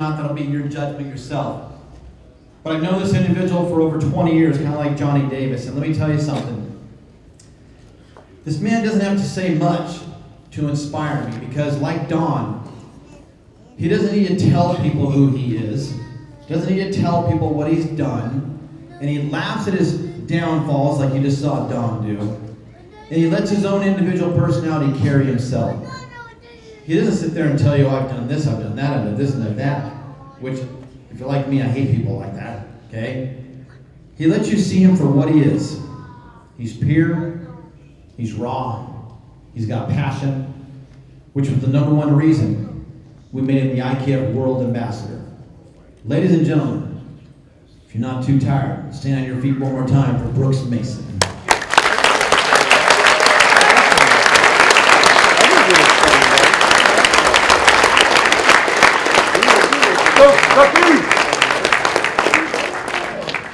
not, that'll be your judgment yourself. But I know this individual for over 20 years, kind of like Johnny Davis, and let me tell you something. This man doesn't have to say much to inspire me, because like Don, he doesn't need to tell people who he is, doesn't need to tell people what he's done, and he laughs at his downfalls like you just saw Don do, and he lets his own individual personality carry himself. He doesn't sit there and tell you, oh, I've done this, I've done that, I've done this and that, which, if you're like me, I hate people like that, okay? He lets you see him for what he is. He's pure, he's raw, he's got passion, which was the number one reason we made him the IKF World Ambassador. Ladies and gentlemen, if you're not too tired, stand on your feet one more time for Brooks Mason.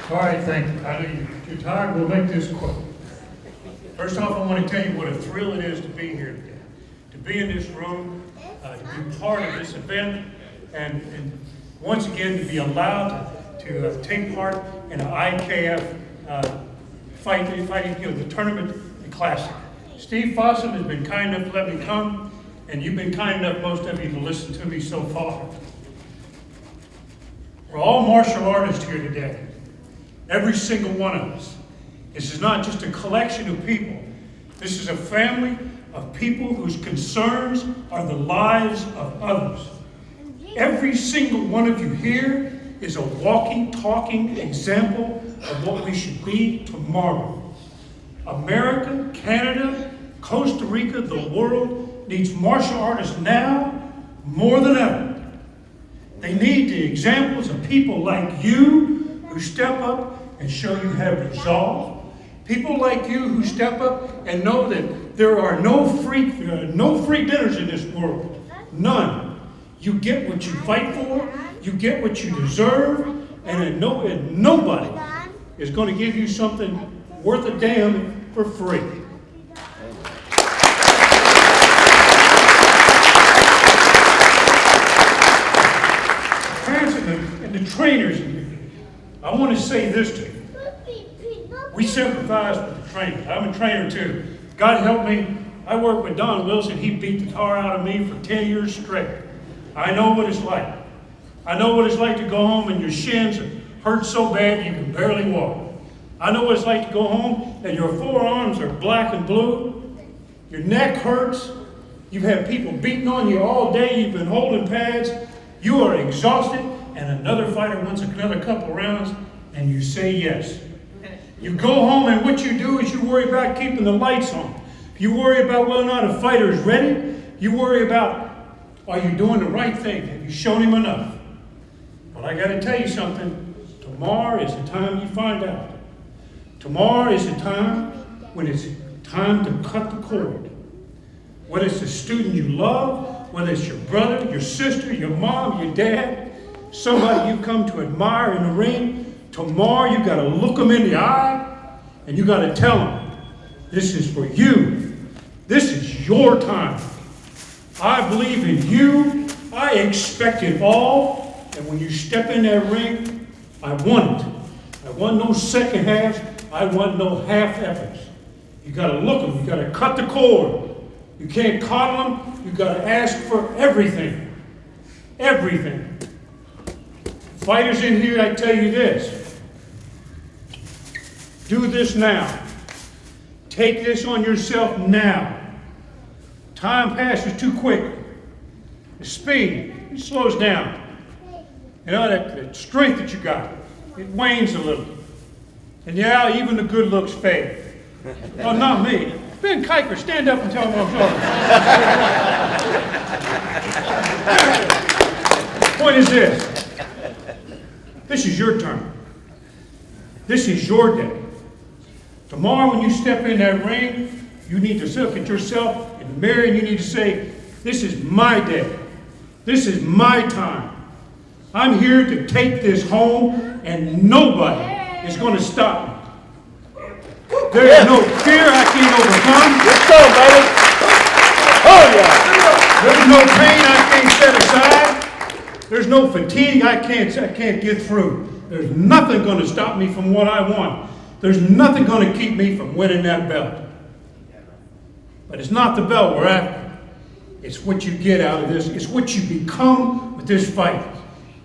All right, thank you. I know you're tired. We'll make this quick. First off, I want to tell you what a thrill it is to be here today, to be in this room, to be part of this event, and once again to be allowed to take part in an IKF fighting the tournament and classic. Steve Fossum has been kind enough to let me come, and you've been kind enough, most of you, to listen to me so far. We're all martial artists here today. Every single one of us. This is not just a collection of people. This is a family of people whose concerns are the lives of others. Every single one of you here is a walking, talking example of what we should be tomorrow. America, Canada, Costa Rica, the world needs martial artists now more than ever. They need the examples of people like you who step up and show you have resolve. People like you who step up and know that there are no free dinners in this world. None. You get what you fight for, you get what you deserve, and nobody is going to give you something worth a damn for free. Parents and the trainers, I want to say this to you. We sympathize with the trainers. I'm a trainer too. God help me. I worked with Don Wilson. He beat the tar out of me for 10 years straight. I know what it's like. I know what it's like to go home and your shins hurt so bad you can barely walk. I know what it's like to go home and your forearms are black and blue. Your neck hurts. You've had people beating on you all day. You've been holding pads. You are exhausted, and another fighter wants another couple rounds, and you say yes. You go home, and what you do is you worry about keeping the lights on. You worry about whether or not a fighter is ready. You worry about, are you doing the right thing? Have you shown him enough? But I got to tell you something. Tomorrow is the time you find out. Tomorrow is the time when it's time to cut the cord. Whether it's the student you love, whether it's your brother, your sister, your mom, your dad, somebody you come to admire in the ring, tomorrow you got to look them in the eye and you got to tell them, this is for you. This is your time. I believe in you. I expect it all. And when you step in that ring, I want it. I want no second halves. I want no half efforts. You got to look them. You got to cut the cord. You can't coddle them. You got to ask for everything. Everything. Fighters in here, I tell you this. Do this now. Take this on yourself now. Time passes too quick. The speed, it slows down. You know, that strength that you got, it wanes a little. And yeah, even the good looks fade. Oh, not me. Ben Kiker, stand up and tell me I'm wrong. Point is this. This is your turn. This is your day. Tomorrow when you step in that ring, you need to look at yourself in the mirror and you need to say, this is my day. This is my time. I'm here to take this home and nobody is going to stop me. There is no fear I can't overcome. Let's go, baby. Oh, yeah. There's no pain I can't set aside. There's no fatigue I can't get through. There's nothing going to stop me from what I want. There's nothing going to keep me from winning that belt. But it's not the belt we're after. It's what you get out of this. It's what you become with this fight.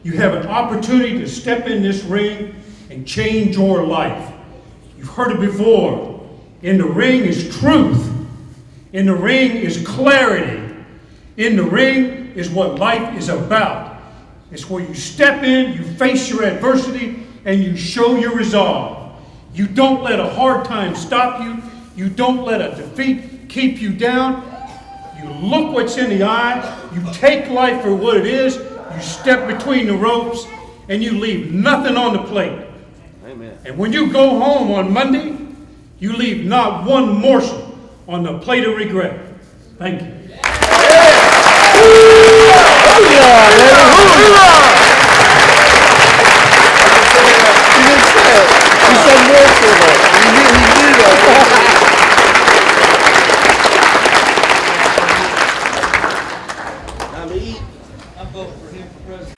You have an opportunity to step in this ring and change your life. You've heard it before. In the ring is truth. In the ring is clarity. In the ring is what life is about. It's where you step in, you face your adversity, and you show your resolve. You don't let a hard time stop you. You don't let a defeat keep you down. You look what's in the eye. You take life for what it is. You step between the ropes, and you leave nothing on the plate. Amen. And when you go home on Monday, you leave not one morsel on the plate of regret. Thank you. Hallelujah.